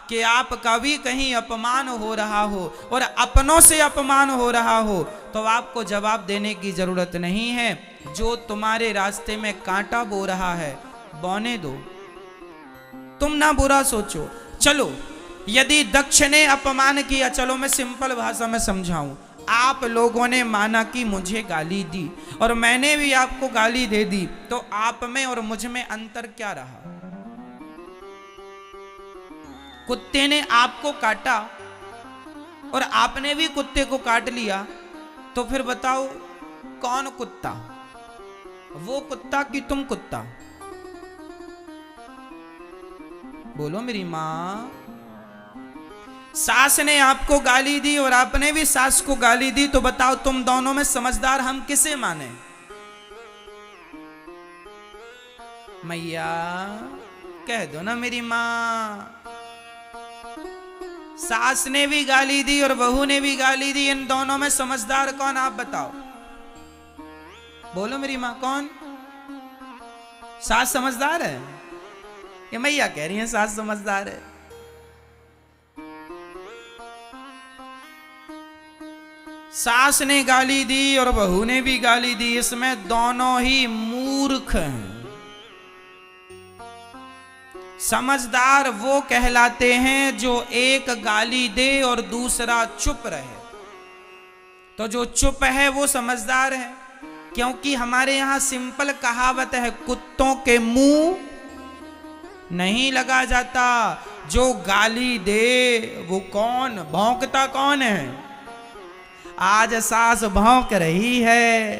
कि आपका भी कहीं अपमान हो रहा हो और अपनों से अपमान हो रहा हो, तो आपको जवाब देने की जरूरत नहीं है। जो तुम्हारे रास्ते में कांटा बो रहा है, बोने दो, तुम ना बुरा सोचो। चलो, यदि दक्ष ने अपमान किया, चलो मैं सिंपल भाषा में समझाऊं, आप लोगों ने माना कि मुझे गाली दी और मैंने भी आपको गाली दे दी, तो आप में और मुझ में अंतर क्या रहा? कुत्ते ने आपको काटा और आपने भी कुत्ते को काट लिया, तो फिर बताओ कौन कुत्ता, वो कुत्ता कि तुम कुत्ता? बोलो मेरी मां। सास ने आपको गाली दी और आपने भी सास को गाली दी, तो बताओ तुम दोनों में समझदार हम किसे माने? मैया कह दो ना मेरी मां। सास ने भी गाली दी और बहू ने भी गाली दी, इन दोनों में समझदार कौन, आप बताओ? बोलो मेरी मां, कौन? सास समझदार है? ये मैया कह रही है सास समझदार है। सास ने गाली दी और बहू ने भी गाली दी, इसमें दोनों ही मूर्ख हैं। समझदार वो कहलाते हैं जो एक गाली दे और दूसरा चुप रहे, तो जो चुप है वो समझदार है। क्योंकि हमारे यहां सिंपल कहावत है, कुत्तों के मुंह नहीं लगा जाता। जो गाली दे वो कौन, भौंकता कौन है? आज सास भौंक रही है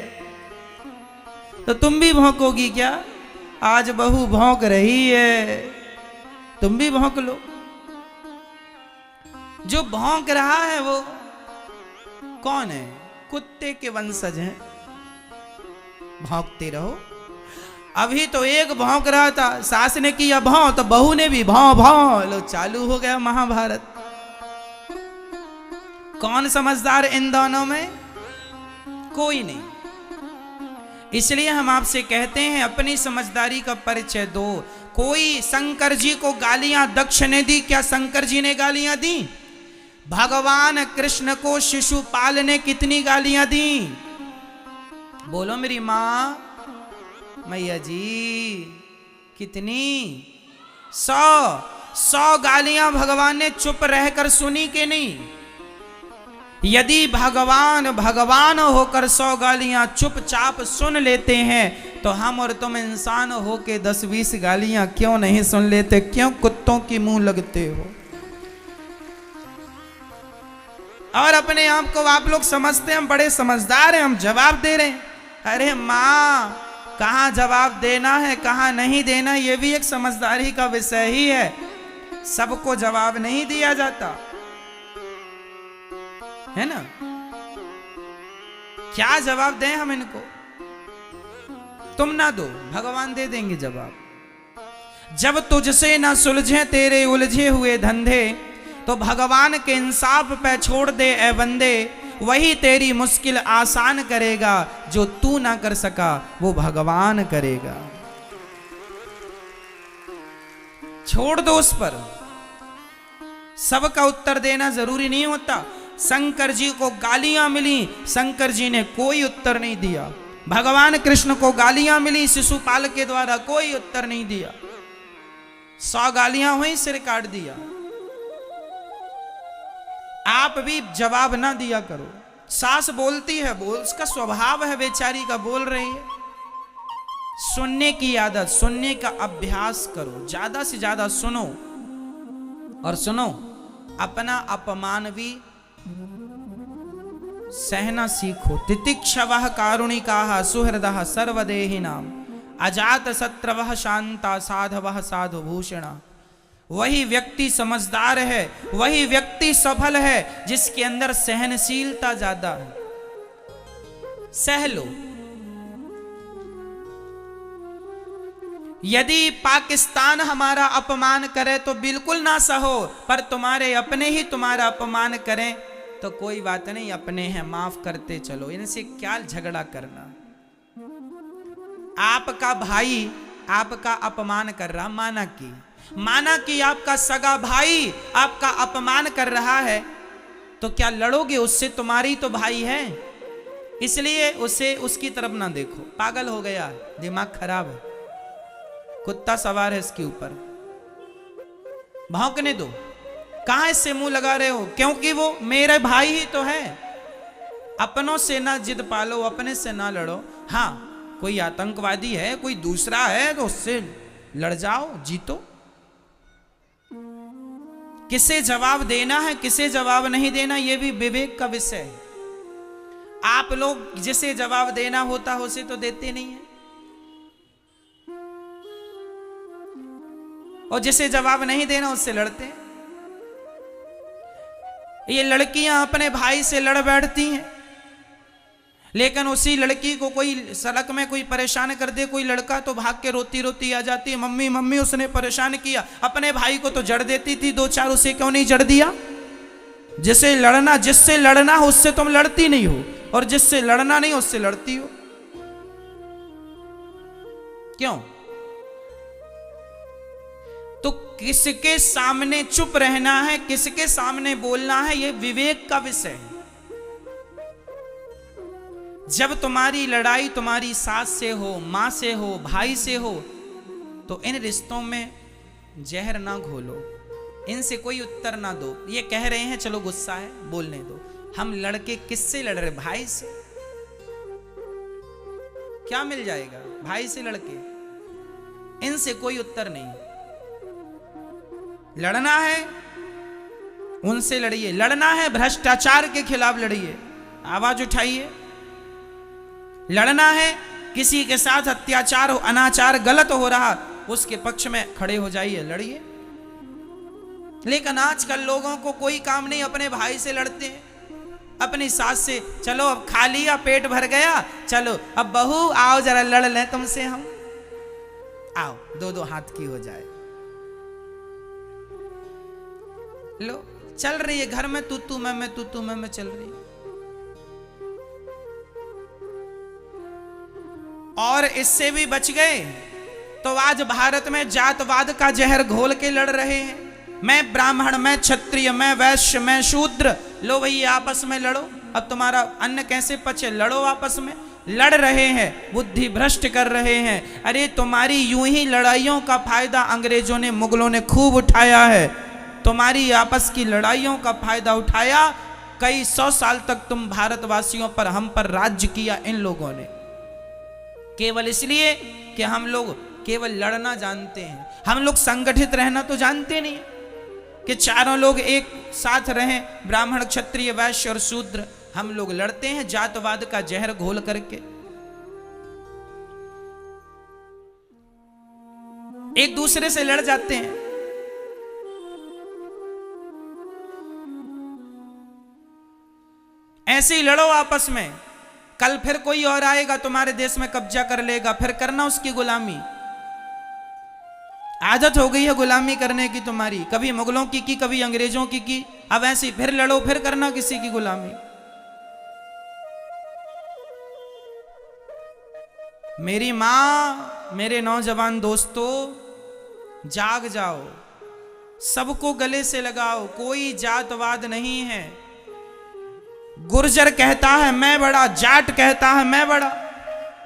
तो तुम भी भौंकोगी क्या? आज बहू भौंक रही है, तुम भी भौंक लो। जो भौंक रहा है वो कौन है? कुत्ते के वंशज हैं। भौंकते रहो। अभी तो एक भौंक रहा था, सास ने किया भौं तो बहू ने भी भौं भौं, लो चालू हो गया महाभारत। कौन समझदार इन दोनों में? कोई नहीं। इसलिए हम आपसे कहते हैं अपनी समझदारी का परिचय दो। कोई शंकर जी को गालियां दक्ष ने दी, क्या शंकर जी ने गालियां दी? भगवान कृष्ण को शिशुपाल ने कितनी गालियां दी? बोलो मेरी मां। मैया जी कितनी? 100 गालियां भगवान ने चुप रहकर सुनी कि नहीं? यदि भगवान होकर 100 गालियां चुपचाप सुन लेते हैं, तो हम और तुम इंसान होके 10-20 गालियां क्यों नहीं सुन लेते? क्यों कुत्तों की मुंह लगते हो? और अपने आप को आप लोग समझते हैं हम बड़े समझदार हैं, हम जवाब दे रहे हैं। अरे मां, कहां जवाब देना है कहां नहीं देना, यह भी एक समझदारी का विषय ही है। सबको जवाब नहीं दिया जाता है ना। क्या जवाब दें हम इनको? तुम ना दो, भगवान दे देंगे जवाब। जब तुझसे ना सुलझे तेरे उलझे हुए धंधे, तो भगवान के इंसाफ पे छोड़ दे ए बंदे। वही तेरी मुश्किल आसान करेगा, जो तू ना कर सका वो भगवान करेगा। छोड़ दो उस पर। सबका उत्तर देना जरूरी नहीं होता। शंकर जी को गालियां मिली, शंकर जी ने कोई उत्तर नहीं दिया। भगवान कृष्ण को गालियां मिली शिशुपाल के द्वारा, कोई उत्तर नहीं दिया। 100 गालियां हुई, सिर काट दिया। आप भी जवाब ना दिया करो। सास बोलती है, बोल, उसका स्वभाव है बेचारी का, बोल रही है। सुनने की आदत, सुनने का अभ्यास करो, ज्यादा से ज्यादा सुनो। और सुनो, अपना अपमान भी सहना सीखो। तितिक्षवः कारुणिकाः सुहृदः सर्वदेहिनां, अजात शत्रवः शांता साधवः साधुभूषणा। वही व्यक्ति समझदार है, वही व्यक्ति सफल है जिसके अंदर सहनशीलता ज्यादा है। सह लो। यदि पाकिस्तान हमारा अपमान करे तो बिल्कुल ना सहो, पर तुम्हारे अपने ही तुम्हारा अपमान करें तो कोई बात नहीं, अपने हैं, माफ करते चलो। इनसे क्या झगड़ा करना। आपका भाई आपका अपमान कर रहा, माना कि माना कि आपका सगा भाई आपका अपमान कर रहा है, तो क्या लड़ोगे उससे? तुम्हारी तो भाई है, इसलिए उसे उसकी तरफ ना देखो। पागल हो गया है, दिमाग खराब है, कुत्ता सवार है इसके ऊपर, भौंकने दो। कहां इससे मुंह लगा रहे हो? क्योंकि वो मेरे भाई ही तो है। अपनों से ना जिद पालो, अपने से ना लड़ो। हाँ, कोई आतंकवादी है, कोई दूसरा है, तो उससे लड़ जाओ, जीतो। किसे जवाब देना है, किसे जवाब नहीं देना, यह भी विवेक का विषय है। आप लोग जिसे जवाब देना होता है उसे तो देते नहीं है, और जिसे जवाब नहीं देना उससे लड़ते हैं। ये लड़कियां अपने भाई से लड़ बैठती हैं, लेकिन उसी लड़की को कोई सड़क में कोई परेशान कर दे, कोई लड़का, तो भाग के रोती रोती आ जाती है, मम्मी मम्मी उसने परेशान किया। अपने भाई को तो जड़ देती थी दो चार, उसे क्यों नहीं जड़ दिया? जिससे लड़ना हो उससे तुम लड़ती नहीं हो, और जिससे लड़ना नहीं उससे लड़ती हो। क्यों? तो किसके सामने चुप रहना है, किसके सामने बोलना है, यह विवेक का विषय है। जब तुम्हारी लड़ाई तुम्हारी सास से हो, मां से हो, भाई से हो, तो इन रिश्तों में जहर ना घोलो, इनसे कोई उत्तर ना दो। ये कह रहे हैं चलो गुस्सा है बोलने दो, हम लड़के किससे लड़ रहे? भाई से। क्या मिल जाएगा भाई से लड़के? इनसे कोई उत्तर नहीं। लड़ना है उनसे लड़िए, लड़ना है भ्रष्टाचार के खिलाफ लड़िए, आवाज उठाइए। लड़ना है किसी के साथ अत्याचार हो, अनाचार गलत हो रहा, उसके पक्ष में खड़े हो जाइए, लड़िए। लेकिन आजकल लोगों को कोई काम नहीं, अपने भाई से लड़ते हैं, अपनी सास से। चलो अब खा लिया, पेट भर गया, चलो अब बहू आओ जरा लड़ लें तुमसे हम, आओ दो दो हाथ की हो जाए। लो चल रही है घर में तू तू मैं तू तू मैं चल रही है। और इससे भी बच गए तो आज भारत में जातवाद का जहर घोल के लड़ रहे हैं। मैं ब्राह्मण, मैं क्षत्रिय, मैं वैश्य, मैं शूद्र। लो भाई आपस में लड़ो, अब तुम्हारा अन्न कैसे पचे, लड़ो आपस में। लड़ रहे हैं, बुद्धि भ्रष्ट कर रहे हैं। अरे तुम्हारी यूं ही लड़ाइयों का फायदा अंग्रेजों ने, मुगलों ने खूब उठाया है। तुम्हारी आपस की लड़ाइयों का फायदा उठाया। कई 100 साल तक तुम भारतवासियों पर, हम पर राज्य किया इन लोगों ने, केवल इसलिए कि हम लोग केवल लड़ना जानते हैं। हम लोग संगठित रहना तो जानते नहीं कि चारों लोग एक साथ रहें, ब्राह्मण, क्षत्रिय, वैश्य और शूद्र। हम लोग लड़ते हैं जातवाद का जहर घोल करके। एक दूसरे से लड़ जाते हैं। ऐसे ही लड़ो आपस में। कल फिर कोई और आएगा तुम्हारे देश में कब्जा कर लेगा, फिर करना उसकी गुलामी। आदत हो गई है गुलामी करने की तुम्हारी, कभी मुगलों की कभी अंग्रेजों की। अब ऐसी फिर लड़ो, फिर करना किसी की गुलामी। मेरी मां, मेरे नौजवान दोस्तों, जाग जाओ, सबको गले से लगाओ। कोई जातवाद नहीं है। गुर्जर कहता है मैं बड़ा, जाट कहता है मैं बड़ा,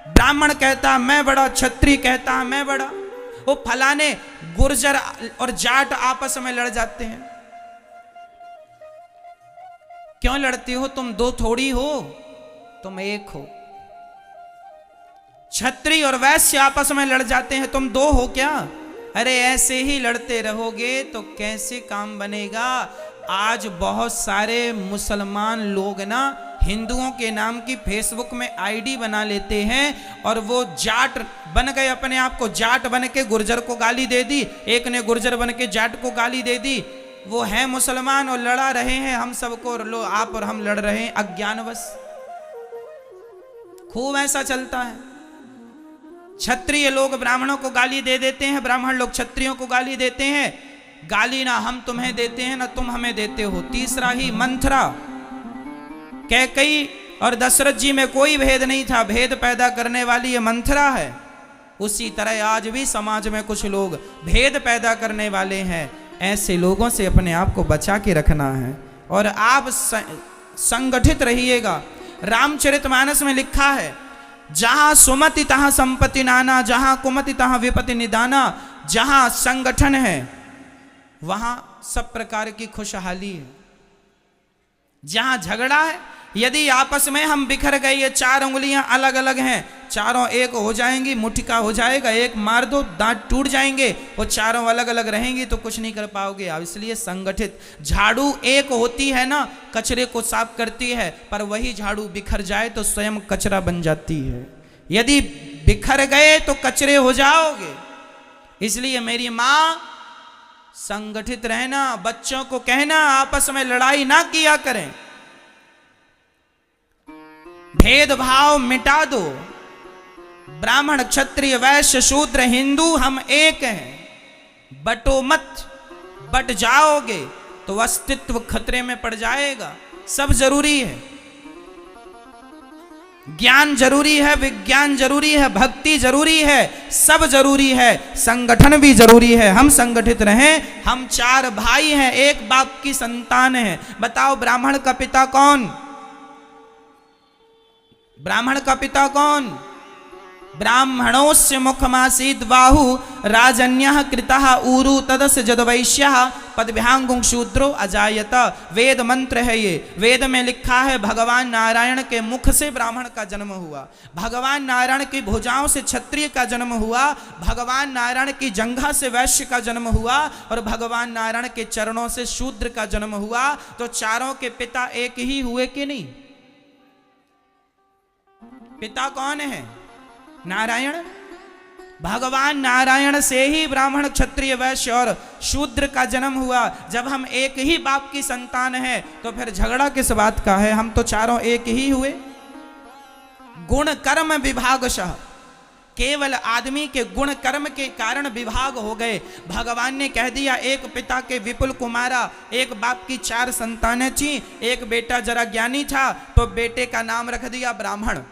ब्राह्मण कहता है मैं बड़ा, क्षत्रिय कहता है मैं बड़ा। वो फलाने गुर्जर और जाट आपस में लड़ जाते हैं। क्यों लड़ते हो? तुम दो थोड़ी हो, तुम एक हो। क्षत्रिय और वैश्य आपस में लड़ जाते हैं, तुम दो हो क्या? अरे ऐसे ही लड़ते रहोगे तो कैसे काम बनेगा? आज बहुत सारे मुसलमान लोग ना हिंदुओं के नाम की फेसबुक में आईडी बना लेते हैं और वो जाट बन गए, अपने आप को जाट बन के गुर्जर को गाली दे दी, एक ने गुर्जर बन के जाट को गाली दे दी। वो है मुसलमान और लड़ा रहे हैं हम सबको, लो आप और हम लड़ रहे हैं अज्ञानवश। खूब ऐसा चलता है। क्षत्रिय लोग ब्राह्मणों को गाली दे देते हैं, ब्राह्मण लोग क्षत्रियों को गाली देते हैं। गाली ना हम तुम्हें देते हैं ना तुम हमें देते हो। तीसरा ही मंथरा, कैकेयी और दशरथ जी में कोई भेद नहीं था, भेद पैदा करने वाली ये मंथरा है। उसी तरह आज भी समाज में कुछ लोग भेद पैदा करने वाले हैं। ऐसे लोगों से अपने आप को बचा के रखना है और आप संगठित रहिएगा। रामचरितमानस में लिखा है, जहां सुमति तहां संपत्ति नाना, जहां कुमति तहां विपत्ति निदाना। जहां संगठन है वहां सब प्रकार की खुशहाली है। जहां झगड़ा है, यदि आपस में हम बिखर गए, ये चार उंगलियां अलग अलग हैं, चारों एक हो जाएंगी, मुट्ठी हो जाएगा, एक मार दो दांत टूट जाएंगे, वो चारों अलग अलग रहेंगी तो कुछ नहीं कर पाओगे आप। इसलिए संगठित। झाड़ू एक होती है ना, कचरे को साफ करती है, पर वही झाड़ू बिखर जाए तो स्वयं कचरा बन जाती है। यदि बिखर गए तो कचरे हो जाओगे। इसलिए मेरी माँ, संगठित रहना। बच्चों को कहना आपस में लड़ाई ना किया करें, भेदभाव मिटा दो। ब्राह्मण क्षत्रिय वैश्य शूद्र हिंदू हम एक हैं। बटो मत, बट जाओगे तो अस्तित्व खतरे में पड़ जाएगा। सब जरूरी है, ज्ञान जरूरी है, विज्ञान जरूरी है, भक्ति जरूरी है, सब जरूरी है, संगठन भी जरूरी है। हम संगठित रहें। हम चार भाई हैं, एक बाप की संतान हैं। बताओ ब्राह्मण का पिता कौन? ब्राह्मण का पिता कौन? ब्राह्मणोस्य मुखमासीद बाहु राजन्यः कृतः ऊरु तदस्य जदवैश्यः पदभ्यांगुं शूद्रो अजायत। वेद मंत्र है ये। वेद में लिखा है भगवान नारायण के मुख से ब्राह्मण का जन्म हुआ, भगवान नारायण की भुजाओं से क्षत्रिय का जन्म हुआ, भगवान नारायण की जंघा से वैश्य का जन्म हुआ और भगवान नारायण के चरणों से शूद्र का जन्म हुआ। तो चारों के पिता एक ही हुए कि नहीं? पिता कौन है? नारायण। भगवान नारायण से ही ब्राह्मण क्षत्रिय वैश्य और शूद्र का जन्म हुआ। जब हम एक ही बाप की संतान हैं तो फिर झगड़ा किस बात का है? हम तो चारों एक ही हुए। गुण कर्म विभागशः, केवल आदमी के गुण कर्म के कारण विभाग हो गए। भगवान ने कह दिया एक पिता के विपुल कुमारा, एक बाप की चार संतानें थी, एक बेटा जरा ज्ञानी था तो बेटे का नाम रख दिया ब्राह्मण।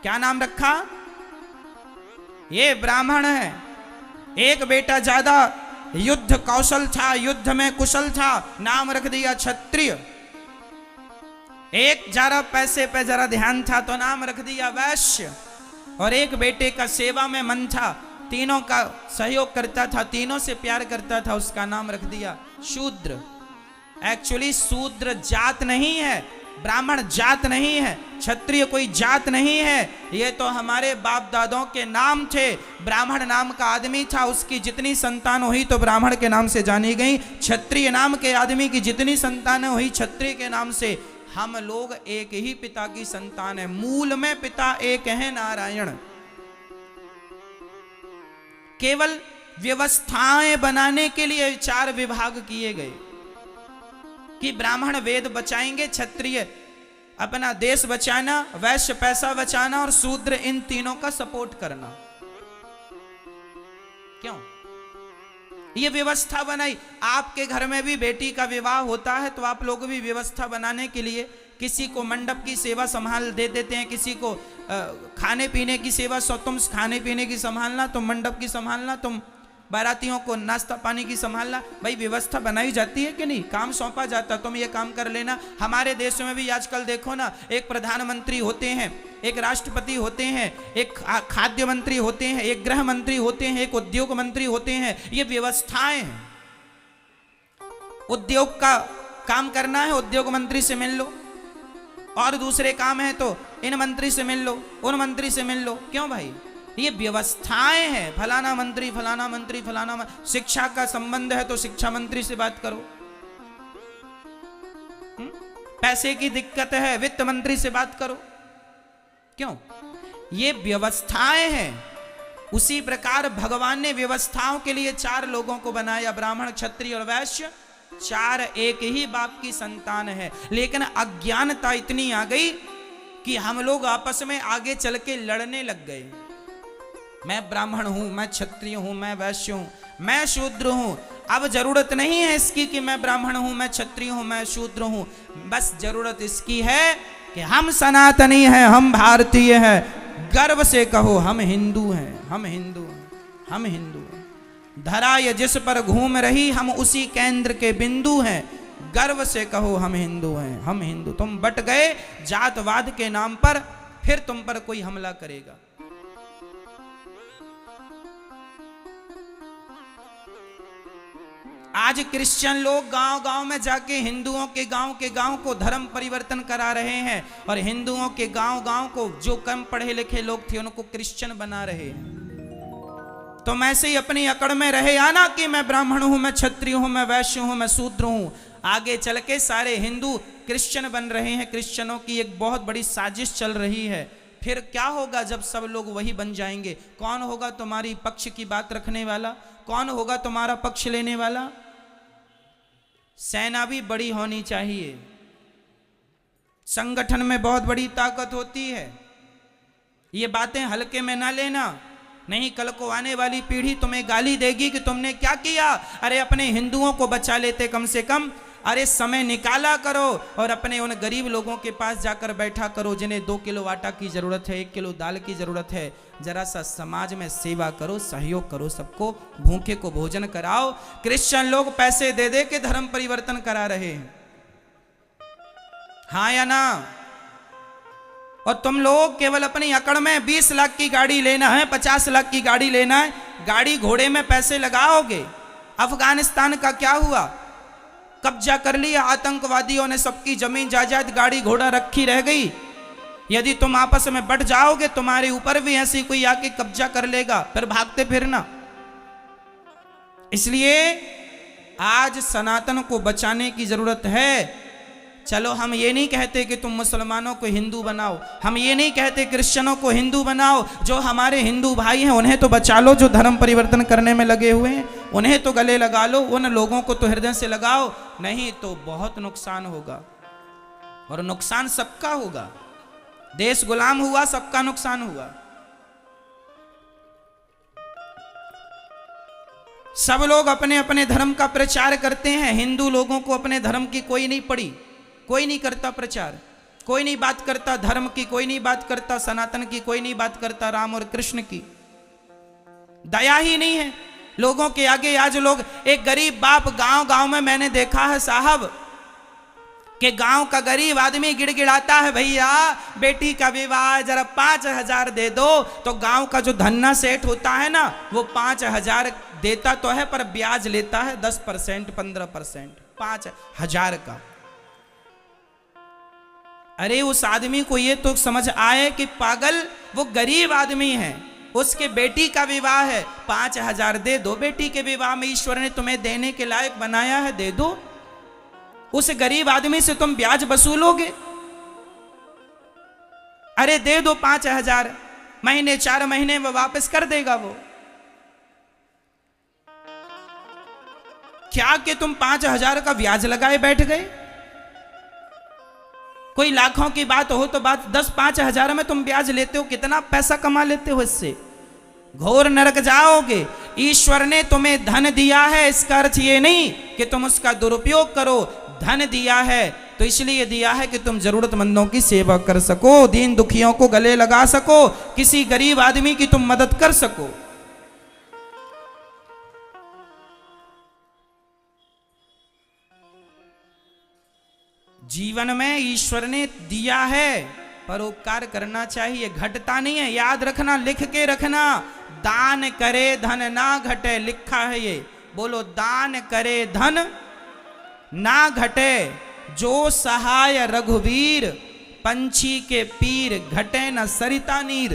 क्या नाम रखा? ये ब्राह्मण है। एक बेटा ज्यादा युद्ध कौशल था, युद्ध में कुशल था, नाम रख दिया क्षत्रिय। एक जरा पैसे पे जरा ध्यान था तो नाम रख दिया वैश्य। और एक बेटे का सेवा में मन था, तीनों का सहयोग करता था, तीनों से प्यार करता था, उसका नाम रख दिया शूद्र। एक्चुअली शूद्र जात नहीं है, ब्राह्मण जात नहीं है, क्षत्रिय कोई जात नहीं है। ये तो हमारे बाप दादों के नाम थे। ब्राह्मण नाम का आदमी था, उसकी जितनी संतान हुई तो ब्राह्मण के नाम से जानी गई। क्षत्रिय नाम के आदमी की जितनी संतान हुई क्षत्रिय के नाम से। हम लोग एक ही पिता की संतान है। मूल में पिता एक है, नारायण। केवल व्यवस्थाएं बनाने के लिए चार विभाग किए गए कि ब्राह्मण वेद बचाएंगे, क्षत्रिय अपना देश बचाना, वैश्य पैसा बचाना और शूद्र इन तीनों का सपोर्ट करना। क्यों ये व्यवस्था बनाई? आपके घर में भी बेटी का विवाह होता है तो आप लोग भी व्यवस्था बनाने के लिए किसी को मंडप की सेवा संभाल दे देते हैं, किसी को खाने पीने की सेवा, सो तुम खाने पीने की संभालना, तुम मंडप की संभालना, तुम बारातियों को नाश्ता पानी की संभालना। भाई व्यवस्था बनाई जाती है कि नहीं? काम सौंपा जाता, तुम ये काम कर लेना। हमारे देश में भी आजकल देखो ना, एक प्रधानमंत्री होते हैं, एक राष्ट्रपति होते हैं, एक खाद्य मंत्री होते हैं, एक गृह मंत्री होते हैं, एक उद्योग मंत्री होते हैं। ये व्यवस्थाएं हैं। उद्योग का काम करना है, उद्योग मंत्री से मिल लो, और दूसरे काम है तो इन मंत्री से मिल लो, उन मंत्री से मिल लो। क्यों भाई? ये व्यवस्थाएं हैं। फलाना मंत्री, फलाना मंत्री, फलाना शिक्षा का संबंध है तो शिक्षा मंत्री से बात करो। पैसे की दिक्कत है, वित्त मंत्री से बात करो। क्यों? ये व्यवस्थाएं हैं। उसी प्रकार भगवान ने व्यवस्थाओं के लिए चार लोगों को बनाया, ब्राह्मण क्षत्रिय और वैश्य। चार एक ही बाप की संतान है, लेकिन अज्ञानता इतनी आ गई कि हम लोग आपस में आगे चल के लड़ने लग गए। मैं ब्राह्मण हूं, मैं क्षत्रिय हूं, मैं वैश्य हूं, मैं शूद्र हूं। अब जरूरत नहीं है इसकी कि मैं ब्राह्मण हूं, मैं क्षत्रिय हूं, मैं शूद्र हूं। बस जरूरत इसकी है कि हम सनातनी हैं, हम भारतीय हैं। गर्व से कहो हम हिंदू हैं, हम हिंदू हैं, हम हिंदू हैं। धरा ये जिस पर घूम रही हम उसी केंद्र के बिंदु हैं। गर्व से कहो हम हिंदू हैं, हम हिंदू। तुम बट गए जातवाद के नाम पर, फिर तुम पर कोई हमला करेगा। आज क्रिश्चियन लोग गांव-गांव में जाके हिंदुओं के गांव को धर्म परिवर्तन करा रहे हैं, और हिंदुओं के गांव को जो कम पढ़े लिखे लोग थे उनको क्रिश्चियन बना रहे हैं। तुम ऐसे ही अपनी अकड़ में रहे आना कि मैं ब्राह्मण हूं, मैं क्षत्रिय हूं, मैं वैश्य हूं, मैं शूद्र हूं। आगे चल के सारे हिंदू क्रिश्चियन बन रहे हैं। क्रिश्चियनों की एक बहुत बड़ी साजिश चल रही है। फिर क्या होगा जब सब लोग वही बन जाएंगे? कौन होगा तुम्हारी पक्ष की बात रखने वाला? कौन होगा तुम्हारा पक्ष लेने वाला? सेना भी बड़ी होनी चाहिए, संगठन में बहुत बड़ी ताकत होती है। ये बातें हल्के में ना लेना, नहीं कल को आने वाली पीढ़ी तुम्हें गाली देगी कि तुमने क्या किया। अरे अपने हिंदुओं को बचा लेते कम से कम। अरे समय निकाला करो और अपने उन गरीब लोगों के पास जाकर बैठा करो जिन्हें 2 किलो आटा की जरूरत है, 1 किलो दाल की जरूरत है। जरा सा समाज में सेवा करो, सहयोग करो, सबको भूखे को भोजन कराओ। क्रिश्चियन लोग पैसे दे दे के धर्म परिवर्तन करा रहे हैं, हाँ या ना? और तुम लोग केवल अपनी अकड़ में 20 लाख की गाड़ी लेना है, 50 लाख की गाड़ी लेना है, गाड़ी घोड़े में पैसे लगाओगे। अफगानिस्तान का क्या हुआ? कब्जा कर लिया आतंकवादियों ने, सबकी जमीन जायदाद गाड़ी घोड़ा रखी रह गई। यदि तुम आपस में बढ़ जाओगे तुम्हारे ऊपर भी ऐसी कोई आके कब्जा कर लेगा, फिर भागते फिरना। इसलिए आज सनातन को बचाने की जरूरत है। चलो हम ये नहीं कहते कि तुम मुसलमानों को हिंदू बनाओ, हम ये नहीं कहते क्रिश्चियनों को हिंदू बनाओ। जो हमारे हिंदू भाई हैं उन्हें तो बचा लो, जो धर्म परिवर्तन करने में लगे हुए हैं उन्हें तो गले लगा लो, उन लोगों को तो हृदय से लगाओ, नहीं तो बहुत नुकसान होगा। और नुकसान सबका होगा। देश गुलाम हुआ, सबका नुकसान हुआ। सब लोग अपने अपने धर्म का प्रचार करते हैं। हिंदू लोगों को अपने धर्म की कोई नहीं पड़ी, कोई नहीं करता प्रचार, कोई नहीं बात करता धर्म की, कोई नहीं बात करता सनातन की, कोई नहीं बात करता राम और कृष्ण की। दया ही नहीं है लोगों के आगे। आज लोग, एक गरीब बाप गांव में मैंने देखा है साहब कि गांव का गरीब आदमी गिड़गिड़ाता है, भैया बेटी का विवाह जरा 5,000 दे दो। तो गांव का जो धन्ना सेठ होता है ना, वो 5,000 देता तो है पर ब्याज लेता है 10%, 15%, 5,000 का। अरे उस आदमी को ये तो समझ आए कि पागल, वो गरीब आदमी है, उसके बेटी का विवाह है, 5,000 दे दो। बेटी के विवाह में ईश्वर ने तुम्हें देने के लायक बनाया है, दे दो। उस गरीब आदमी से तुम ब्याज वसूलोगे? अरे दे दो 5,000, महीने 4 महीने में वापस कर देगा वो। क्या कि तुम 5,000 का ब्याज लगाए बैठ गए? कोई लाखों की बात हो तो बात 10-5,000 में तुम ब्याज लेते हो, कितना पैसा कमा लेते हो इससे? घोर नरक जाओगे। ईश्वर ने तुम्हें धन दिया है, इसका अर्थ ये नहीं कि तुम उसका दुरुपयोग करो। धन दिया है तो इसलिए दिया है कि तुम जरूरतमंदों की सेवा कर सको, दीन दुखियों को गले लगा सको, किसी गरीब आदमी की तुम मदद कर सको। जीवन में ईश्वर ने दिया है, परोपकार करना चाहिए, घटता नहीं है। याद रखना, लिख के रखना, दान करे धन ना घटे, लिखा है ये। बोलो, दान करे धन ना घटे, जो सहाय रघुवीर, पंछी के पीर, घटे न सरिता नीर।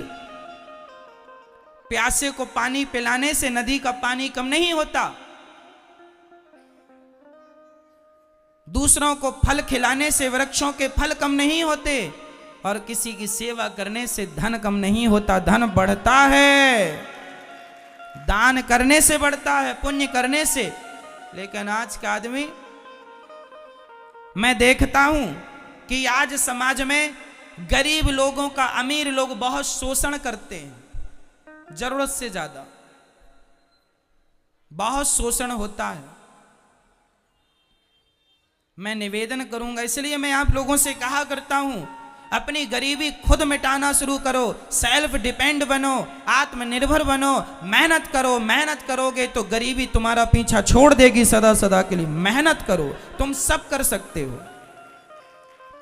प्यासे को पानी पिलाने से नदी का पानी कम नहीं होता, दूसरों को फल खिलाने से वृक्षों के फल कम नहीं होते, और किसी की सेवा करने से धन कम नहीं होता। धन बढ़ता है, दान करने से बढ़ता है, पुण्य करने से। लेकिन आज का आदमी, मैं देखता हूं कि आज समाज में गरीब लोगों का अमीर लोग बहुत शोषण करते हैं, जरूरत से ज्यादा बहुत शोषण होता है। मैं निवेदन करूंगा, इसलिए मैं आप लोगों से कहा करता हूं, अपनी गरीबी खुद मिटाना शुरू करो, सेल्फ डिपेंड बनो, आत्मनिर्भर बनो, मेहनत करो। मेहनत करोगे तो गरीबी तुम्हारा पीछा छोड़ देगी सदा सदा के लिए। मेहनत करो, तुम सब कर सकते हो।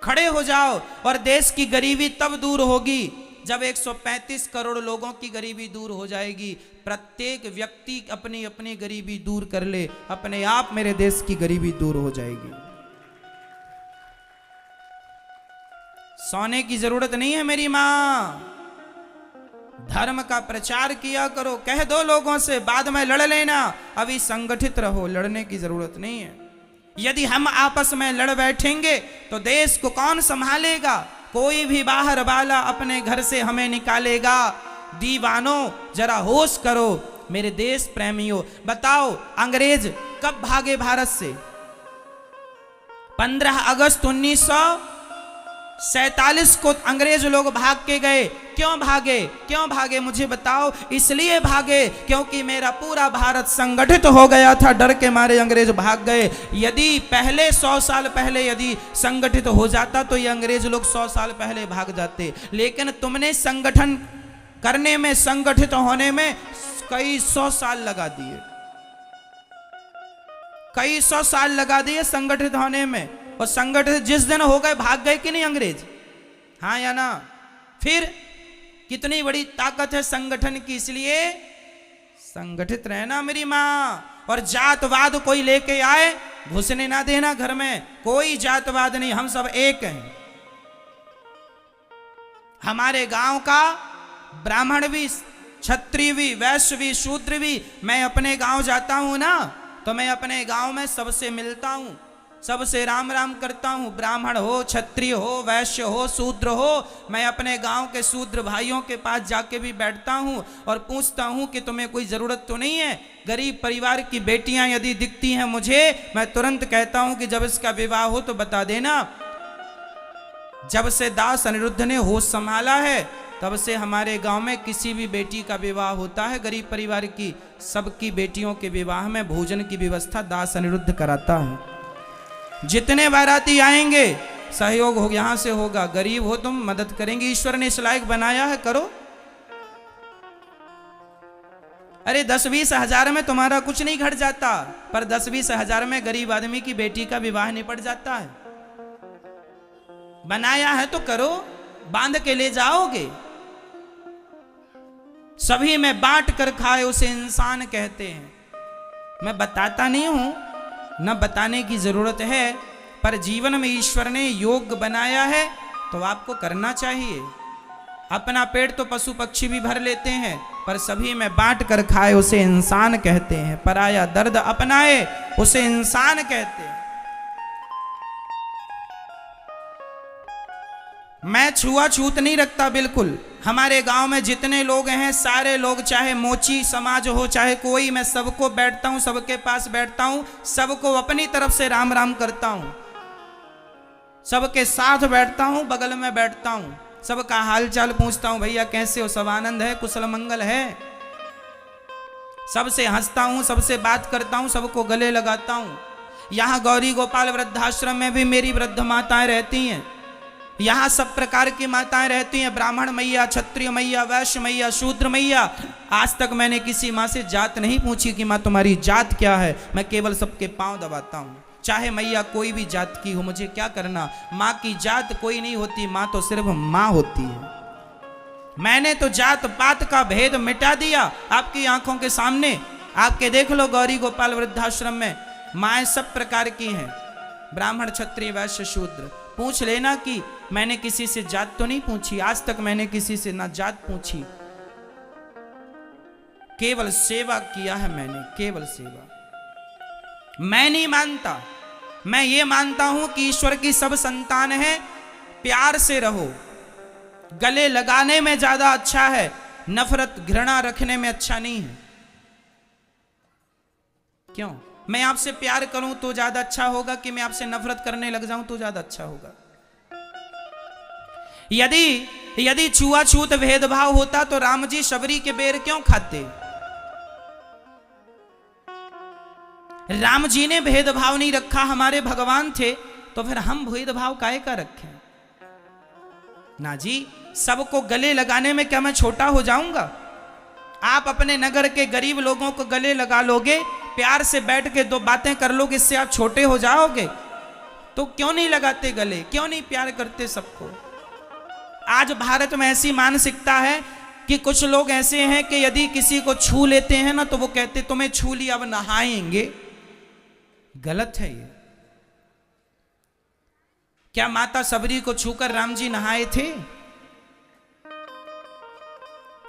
खड़े हो जाओ और देश की गरीबी तब दूर होगी जब 135 करोड़ लोगों की गरीबी दूर हो जाएगी। प्रत्येक व्यक्ति अपनी अपनी गरीबी दूर कर ले, अपने आप मेरे देश की गरीबी दूर हो जाएगी। सोने की जरूरत नहीं है मेरी मां। धर्म का प्रचार किया करो, कह दो लोगों से बाद में लड़ लेना, अभी संगठित रहो, लड़ने की जरूरत नहीं है। यदि हम आपस में लड़ बैठेंगे तो देश को कौन संभालेगा? कोई भी बाहर वाला अपने घर से हमें निकालेगा। दीवानों जरा होश करो, मेरे देश प्रेमियों। बताओ अंग्रेज कब भागे भारत से? 15 अगस्त 1947 को अंग्रेज लोग भाग के गए। क्यों भागे? क्यों भागे मुझे बताओ। इसलिए भागे क्योंकि मेरा पूरा भारत संगठित हो गया था, डर के मारे अंग्रेज भाग गए। यदि पहले 100 साल पहले यदि संगठित हो जाता तो ये अंग्रेज लोग 100 साल पहले भाग जाते। लेकिन तुमने संगठन करने में, संगठित होने में कई 100 साल लगा दिए, कई 100 साल लगा दिए संगठित होने में। और संगठित जिस दिन हो गए भाग गए कि नहीं अंग्रेज? हाँ या ना? फिर कितनी बड़ी ताकत है संगठन की। इसलिए संगठित रहना मेरी माँ। और जातवाद कोई लेके आए, घुसने ना देना घर में। कोई जातवाद नहीं, हम सब एक हैं। हमारे गांव का ब्राह्मण भी, क्षत्रिय भी, वैश्य भी, शूद्र भी, मैं अपने गांव जाता हूं ना तो मैं अपने गांव में सबसे मिलता हूं, सबसे राम राम करता हूं। ब्राह्मण हो, क्षत्रिय हो, वैश्य हो, शूद्र हो, मैं अपने गांव के शूद्र भाइयों के पास जाके भी बैठता हूं और पूछता हूं कि तुम्हें कोई जरूरत तो नहीं है। गरीब परिवार की बेटियां यदि दिखती हैं मुझे, मैं तुरंत कहता हूं कि जब इसका विवाह हो तो बता देना। जब से दास अनिरुद्ध ने होश संभाला है तब से हमारे गांव में किसी भी बेटी का विवाह होता है गरीब परिवार की, सबकी बेटियों के विवाह में भोजन की व्यवस्था दास अनिरुद्ध कराता है। जितने बाराती आएंगे सहयोग हो यहां से होगा। गरीब हो तुम, मदद करेंगे। ईश्वर ने इस लायक बनाया है, करो। अरे 10-20 हजार में तुम्हारा कुछ नहीं घट जाता, पर 10-20 हजार में गरीब आदमी की बेटी का विवाह निपट जाता है। बनाया है तो करो, बांध के ले जाओगे। सभी में बांट कर खाए उसे इंसान कहते हैं। मैं बताता नहीं हूं, न बताने की जरूरत है, पर जीवन में ईश्वर ने योग बनाया है तो आपको करना चाहिए। अपना पेट तो पशु पक्षी भी भर लेते हैं, पर सभी में बांट कर खाए उसे इंसान कहते हैं। पराया दर्द अपनाए उसे इंसान कहते हैं। मैं छुआछूत नहीं रखता बिल्कुल। हमारे गांव में जितने लोग हैं सारे लोग, चाहे मोची समाज हो चाहे कोई, मैं सबको बैठता हूं, सबके पास बैठता हूं, सबको अपनी तरफ से राम राम करता हूं, सबके साथ बैठता हूं, बगल में बैठता हूं, सबका हालचाल पूछता हूं, भैया कैसे हो, सब आनंद है, कुशल मंगल है। सबसे हंसता हूं, सबसे बात करता हूं, सबको गले लगाता हूं। यहां गौरी गोपाल वृद्धाश्रम में भी मेरी वृद्ध माताएं रहती हैं। यहां सब प्रकार की माताएं रहती हैं, ब्राह्मण मैया, क्षत्रिय मैया, वैश्य मैया, शूद्र मैया। आज तक मैंने किसी मां से जात नहीं पूछी कि मां तुम्हारी जात क्या है। मैं केवल सबके पांव दबाता हूं, चाहे मैया कोई भी जात की हो, मुझे क्या करना। मां की जात कोई नहीं होती, मां तो सिर्फ मां होती है। मैंने तो जात पात का भेद मिटा दिया आपकी आंखों के सामने। आपके देख लो गौरी गोपाल वृद्धाश्रम में माएँ सब प्रकार की हैं, ब्राह्मण, क्षत्रिय, वैश्य, शूद्र। पूछ लेना कि मैंने किसी से जात तो नहीं पूछी, आज तक मैंने किसी से ना जात पूछी, केवल सेवा किया है मैंने, केवल सेवा। मैं नहीं मानता, मैं ये मानता हूं कि ईश्वर की सब संतान है, प्यार से रहो। गले लगाने में ज्यादा अच्छा है, नफरत घृणा रखने में अच्छा नहीं है। क्यों? मैं आपसे प्यार करूं तो ज्यादा अच्छा होगा कि मैं आपसे नफरत करने लग जाऊं तो ज्यादा अच्छा होगा? यदि छुआछूत भेदभाव होता तो राम जी शबरी के बेर क्यों खाते? राम जी ने भेदभाव नहीं रखा, हमारे भगवान थे, तो फिर हम भेदभाव काहे का रखें? ना जी, सबको गले लगाने में क्या मैं छोटा हो जाऊंगा? आप अपने नगर के गरीब लोगों को गले लगा लोगे, प्यार से बैठ के दो बातें कर लोगे, इससे आप छोटे हो जाओगे? तो क्यों नहीं लगाते गले, क्यों नहीं प्यार करते सबको? आज भारत में ऐसी मानसिकता है कि कुछ लोग ऐसे हैं कि यदि किसी को छू लेते हैं ना तो वो कहते तुम्हें छू लिया अब नहाएंगे। गलत है ये। क्या माता सबरी को छूकर राम जी नहाए थे?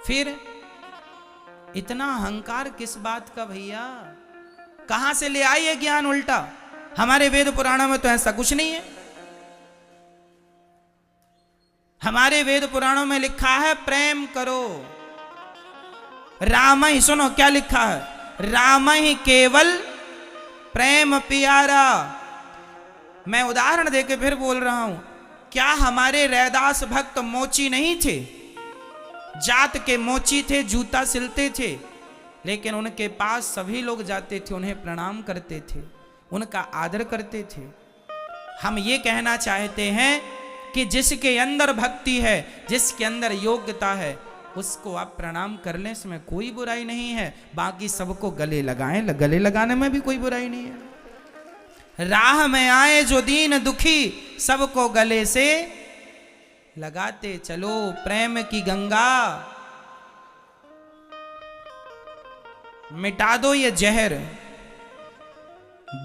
फिर इतना अहंकार किस बात का भैया? कहां से ले आई है ज्ञान उल्टा? हमारे वेद पुराणों में तो ऐसा कुछ नहीं है। हमारे वेद पुराणों में लिखा है प्रेम करो। राम ही, सुनो क्या लिखा है, राम ही केवल प्रेम प्यारा। मैं उदाहरण देके फिर बोल रहा हूं, क्या हमारे रैदास भक्त मोची नहीं थे? जात के मोची थे, जूता सिलते थे, लेकिन उनके पास सभी लोग जाते थे, उन्हें प्रणाम करते थे, उनका आदर करते थे। हम ये कहना चाहते हैं कि जिसके अंदर भक्ति है, जिसके अंदर योग्यता है, उसको आप प्रणाम कर लें, इसमें कोई बुराई नहीं है। बाकी सबको गले लगाएं, गले लगाने में भी कोई बुराई नहीं है। राह में आए जो दीन दुखी, सबको गले से लगाते चलो। प्रेम की गंगा मिटा दो ये जहर,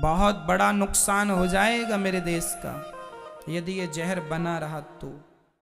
बहुत बड़ा नुकसान हो जाएगा मेरे देश का यदि ये जहर बना रहा तो।